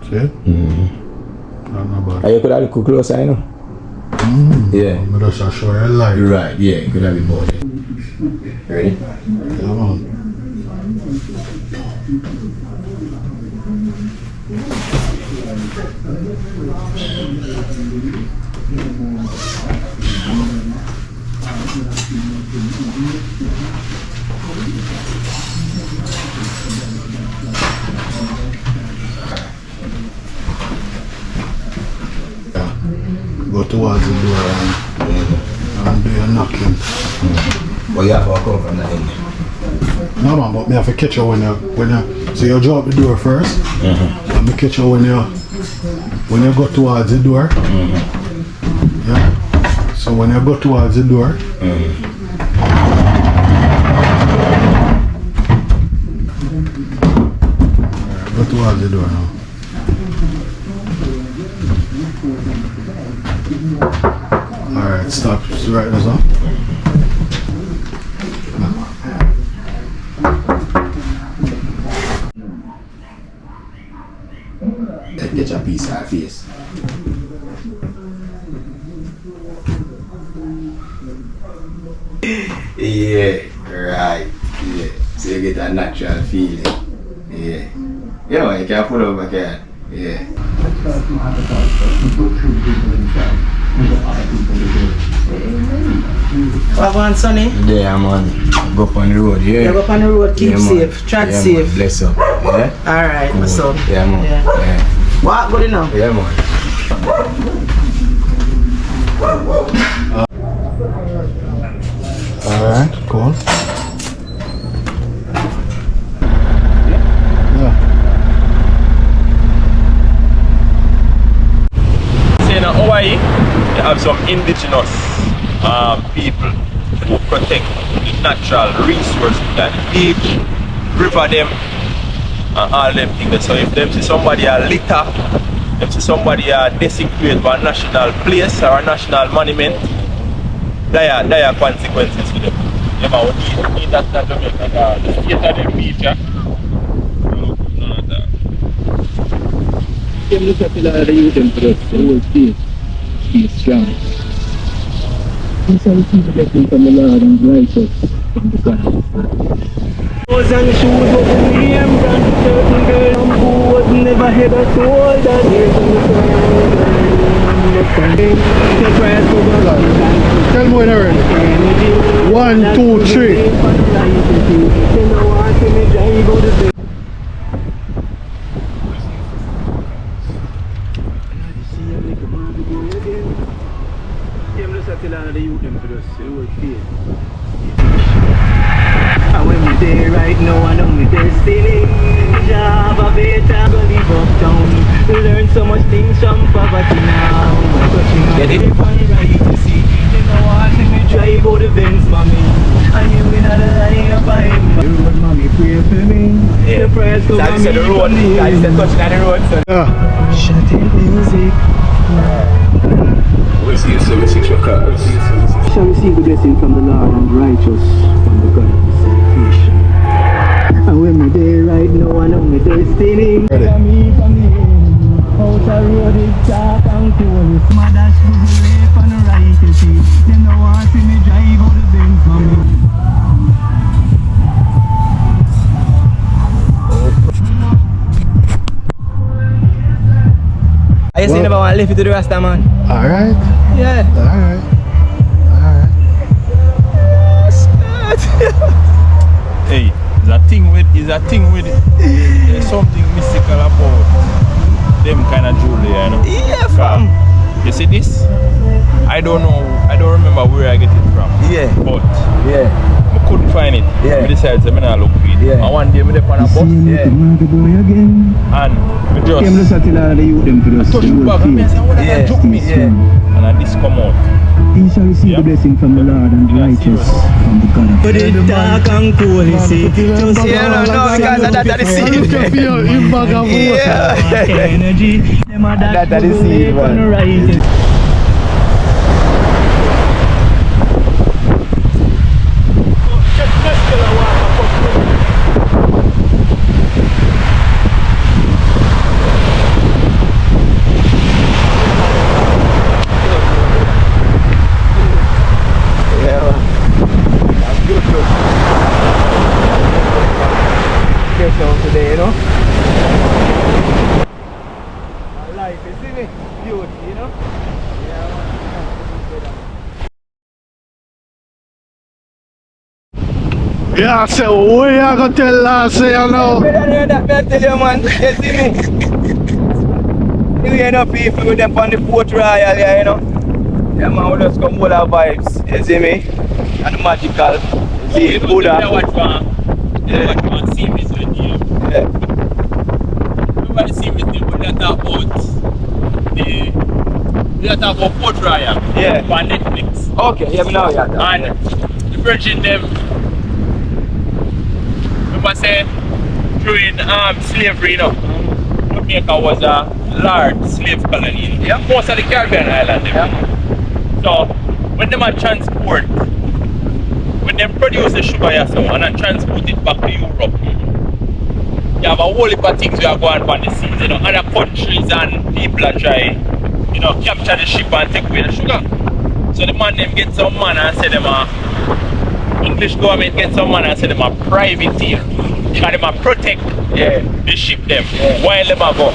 See? Not bad. You could have looked closer, you know? Yeah. I'm just show you light. Right, yeah, you could have it both. Ready? Yeah, man. Go towards the door and do your knocking. But you have to come from the end. No man, but me have to catch you when you so you draw up the door first and me catch you when you go towards the door. Yeah. So when you go towards the door, go towards the door now. Alright, stop right this up. Get your piece out of face. Yeah, right. Yeah. So you get a natural feeling. Yeah. You know, you can pull over again. Yeah. What want, Sonny? Yeah, man. Go up on the road, yeah. You go up on the road, keep safe, tread safe. Bless up. Yeah? Alright, Cool. my son. Yeah, man. Yeah. What? Good enough? Yeah, man. Alright, cool. In Hawaii, they have some indigenous people who protect the natural resources, the beach, river them, and all them things. So if them see somebody a litter, them see somebody a desecrate a national place or a national monument, there are consequences to them. You know, we need that in Jamaica, the state of the beach, yeah? None of that. Look at the youth and the whole state is strong. This is a blessing from the Lord and righteous from the God. Clothes and shoes over the name brand, certain girl on board, never had a soul that is on the Tell me when you're ready. 1, 2, 3. And when we there right now, I know my destiny. Job a better, go live uptown. Learn so much things from poverty now. Get it? Right to see. You know what? Let me drive out the Benz, mommy. And you in the line of him. The road, mommy, pray for me. The prayers go for me. The road, that's the touching on the road, son. Shut in music. We'll see you soon with 6 o'clock. Shall we receive the blessing from the Lord and righteous from the God of the salvation. And when we're there right now, I know my destiny. Ready. Out the road is dark and cold. My dash to the left and the right, you see. Them no want to see me drive out the Benz, mommy. I just never want to live it to the rest of man. Alright. Yeah. Alright. Hey, it's a thing with it. There's something mystical about them kind of jewelry, you know. Yeah, fam. You see this? I don't know. I don't remember where I get it from. Yeah. But Yeah. I couldn't find it. Yeah. I decided to look for it. Yeah. And one day I went on a bus. Yeah. And we just look at the youth and the touch the bag and I said, what Yeah. that took me? Yeah. And this come out. He shall receive Yeah. the blessing from the Lord and righteous from the God. But it's dark and cold, you see. Just yeah, no, because of that is Look at your bag of energy. That is it, man. beauty, you know? Yeah, so what you gonna tell us, you know? Better than that, me tell you, man. You see me? You hear no people with them on the Port Royal, yeah, you know? Yeah, man, we just come full of vibes, you see me? And magical. You see, You know, Buddha. watch one series with you. Yeah. Remember the series they put that talk about we are talking about Port Royal Yeah. on Netflix. Okay, yeah, me know, yeah. And the Virgin them remember say during slavery, you know, Jamaica was a large slave colony. Yeah. Most of the Caribbean island. Yeah. So when them are transport, when them produce the sugar yourself and then transport it back to Europe, you have a whole heap of things we are going on the seas, you know, other countries and people are trying, you know, capture the ship and take away the sugar. So the man them get some man and say them are English government get some man and say them are privateer. Because them are protect the ship them while them are go.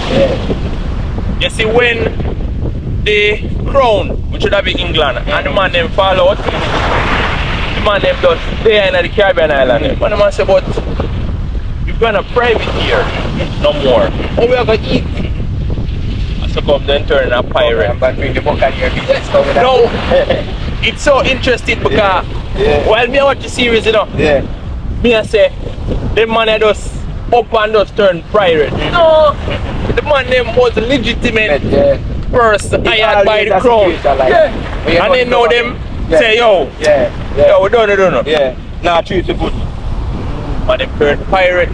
You see when the crown, which should have been England, and the man them fall out, the man them just stay in the Caribbean island. And the man say, but you're gonna privateer no more. How we are gonna eat? And so come then turn a pirate. No, it's so interesting because while me watch the series, you know, me I say, the man I just up and just turn pirate. No, the man them was legitimate person hired by the crown. And then now them say, yo, yo, we don't know. Nah, treat the good. And they turn pirate.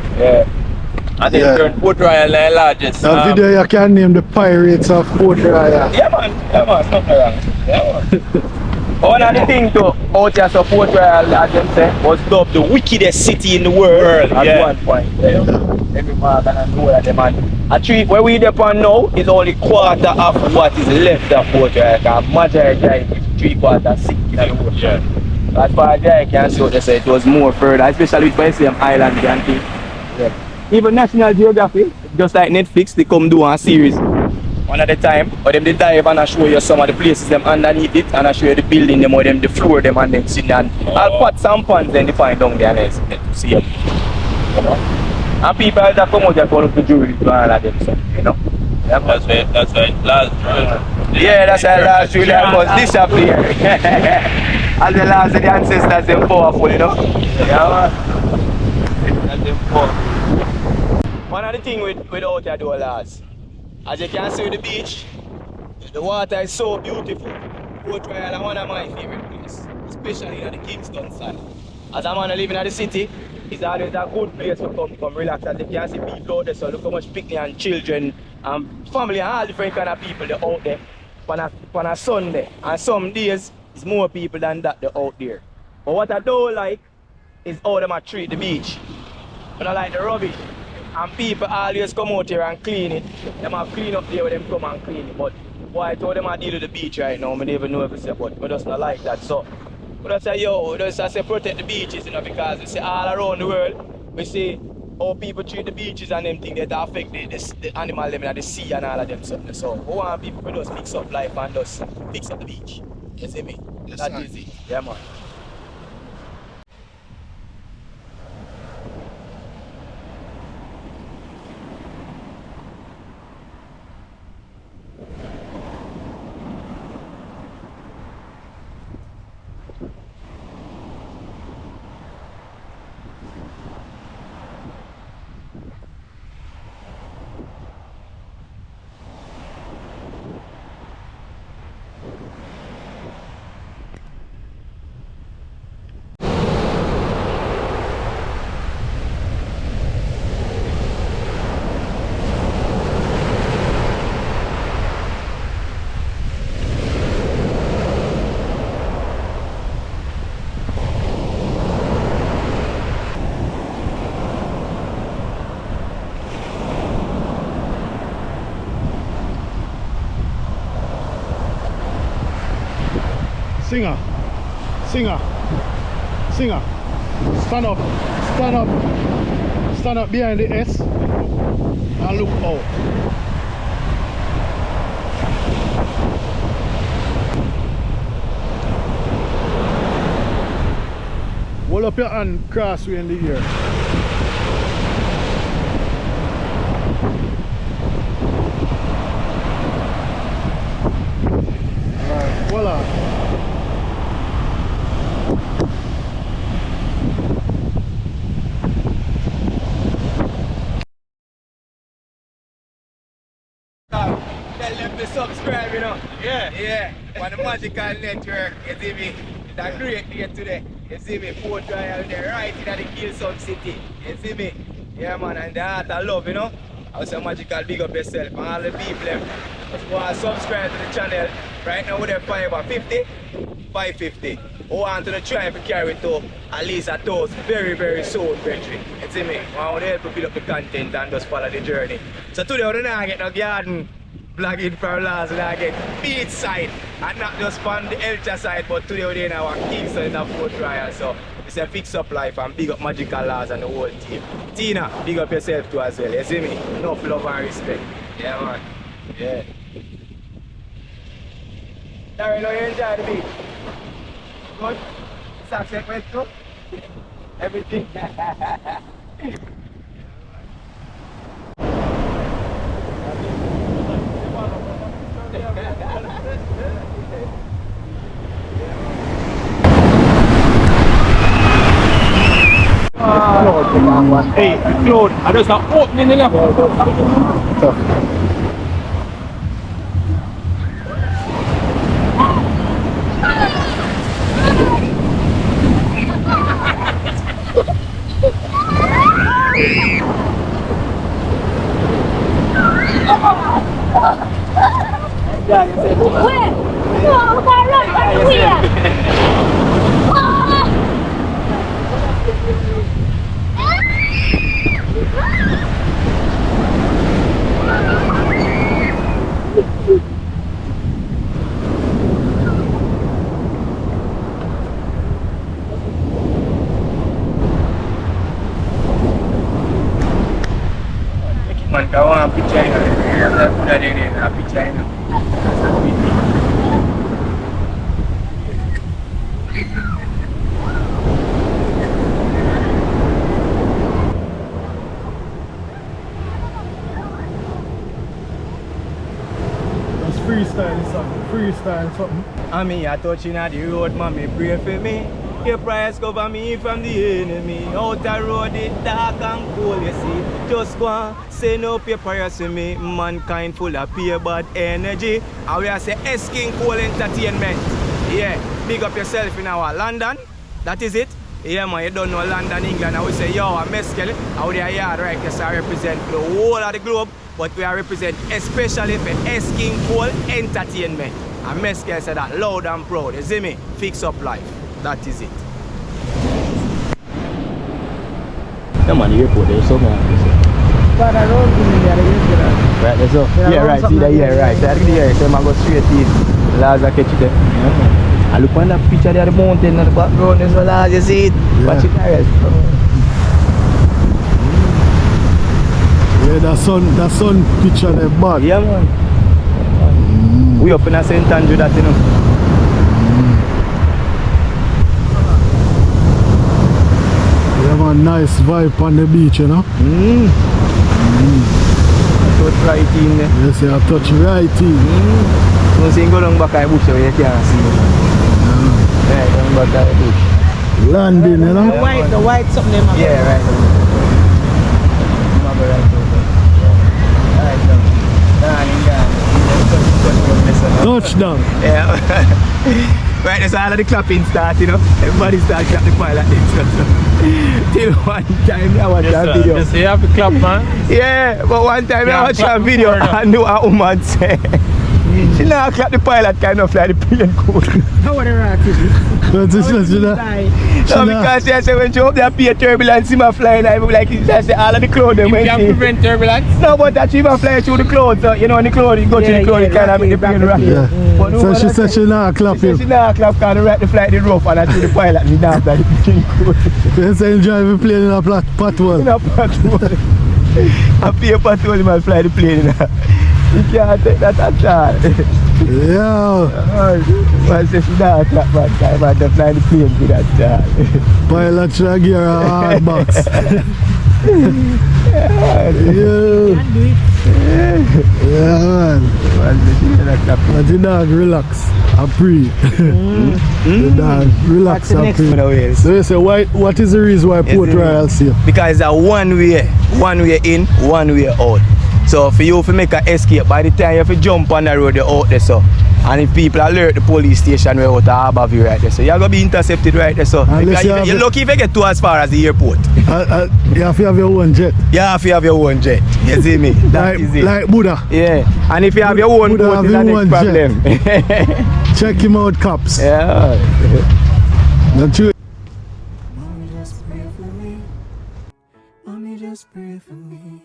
And they turn Port Royal the largest. That video you can name the Pirates of Port Royal. Yeah, man, something wrong. Yeah, man. One of the things to out here so Port Royal, as them say, was dubbed the wickedest city in the world at one point. Every man gonna know that, man. A tree where we depend now is only quarter of what is left of Port Royal. Because majority is 3/4 sink in the ocean. As far as I can see what they say, it was more further, especially with the same island and things. Even National Geography, just like Netflix, they come do a series one at a time, but them they dive and I show you some of the places them underneath it, and I show you the building them or them the floor them and them sitting and I'll put some pans then they find down there and to see them. You know? And people that come out there to jewelry to all of them, so, you know. Yeah, That's right. that's why last Julian was disappear. As the last of the ancestors them powerful, you know. Yeah, man. That's them powerful. One of the things with out here though, lads, as you can see with the beach, the water is so beautiful. Port Royal is one of my favorite places, especially in the Kingston side. As a man living in the city, it's always a good place to come relax. As you can see people out there, so look how much picnic and children and family and all different kind of people they're out there on a Sunday. And some days, it's more people than that they're out there. But what I don't like is how them treat the beach. I don't like the rubbish. And people always come out here and clean it. Them have clean up there where them come and clean it. But why I told them I deal with the beach right now, I don't even know if it's say, but I just not like that. So we just say, yo, we just say protect the beaches, you know, because we see all around the world, we see how people treat the beaches and them things that affect the animal them in the sea and all of them something. So we want people to just fix up life and just fix up the beach. You see me? Yes, That sir. is it. Yeah, man. Singer, stand up behind the S and look out. up your hand crossway in the ear. Alright, voila. Tell them to subscribe, you know. Yeah. On the magical network, you see me. It's a great day today. You see me, Port Royal there, right in the Gilson City. You see me? Yeah, man, and the heart of love, you know. I was a magical big up yourself and all the people them. Just want to subscribe to the channel. Right now we're 550. We want to try to carry it to at least a toast very, very soon, Brethren. You see me? I want to help you build up the content and just follow the journey. So today we're not get no garden vlogging for last and I get beach side and not just on the Elcha side, but today we're in our Kingston in the Fort Royal. So it's a fix up life and big up Magical Laws and the whole team. Tina, big up yourself too as well, you see me? Enough love and respect. Yeah, man. Yeah. Larry, now you enjoy the beach? Good? Success went too? Everything? Hey, Claude, I just not opening it up. Where? No, I run from where? Man, I want a picture in it. Put that in a picture in it. That's freestyle something. I mean, I touching at the road, mommy, pray for me. Your price cover me from the enemy. Out the road, it dark and cold, you see. Just go and send up your prayers to me. Mankind full of pure bad energy. And we are say King Cool Entertainment. Yeah, big up yourself in our London. That is it. Yeah, man, you don't know London, England. And we say, yo, I'm Meskel. Out there, yeah, right, because I represent the whole of the globe. But we are represent especially for King Cool Entertainment. And Meskel said that loud and proud. You see me? Fix up life. That is it. Yeah, man, the airport there's something like this. But I don't think they are Right, there's so. Yeah, right, see that, yeah, right. So I think the air, so I go straight in. Lars I catch it there. Yeah. I look on that picture there, the mountain in the background, there's so Lars, you see it? Yeah. Watch it there. Yeah, that sun picture there back. Yeah, man. We up in a St. Andrew that, you know. You have a nice vibe on the beach, you know? Touch right in there. Yes, you touch right in. Don't see go down back at the bush so you can't see. Yeah, down back at the bush. Landing, you know? The white something. Yeah, right. Remember right over. Right down. Touchdown. Yeah. Right, that's all of the clapping start, you know. Everybody start clap the pilot. Till one time I watched that video. Just you have to clap, man. Yeah, but one time I watched a video and knew a woman say she now clap the pilot kind of like the plane code. How are the rocks? No, because she said when she up there pay turbulence, she flying, I was like, she said all of the clouds. You can prevent turbulence. No, but that she flying through the clouds, so you know, in the clouds, you go to the clouds, you kind of make the plane rock. Yeah. But So she said she not clap she him. said she now clap because the flight is rough and I through the pilot, she now fly the plane code. You say you drive a plane in a pathway. In a patrol. I pay a patrol, man fly the plane. You can't take that at all. Yo, Man say she not trap man, time man to fly the plane to that job. pilot should give her a hard box. Yeah. Yeah, man. Man say she not trap. But the dog relax and breathe. The dog relax and breathe. So you say, what is the reason why Port Royal safe? Because it's a one way in, one way out. So for you to make an escape, by the time you have to jump on the road, you're out there, so. And if people alert the police station, we're out of Harbour View right there, so you're going to be intercepted right there, so. You're lucky if you get to as far as the airport. You have to have your own jet. You have to have your own jet, you see me? That is it. Like Buddha. Yeah, and if you have your own Buddha boat, it's the next problem. Check him out, cops. Yeah. Not true. Mommy, just pray for me. Mommy, just pray for me.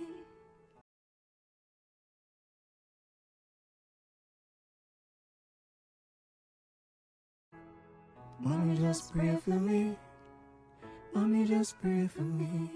Mommy, just pray for me. Mommy, just pray for me.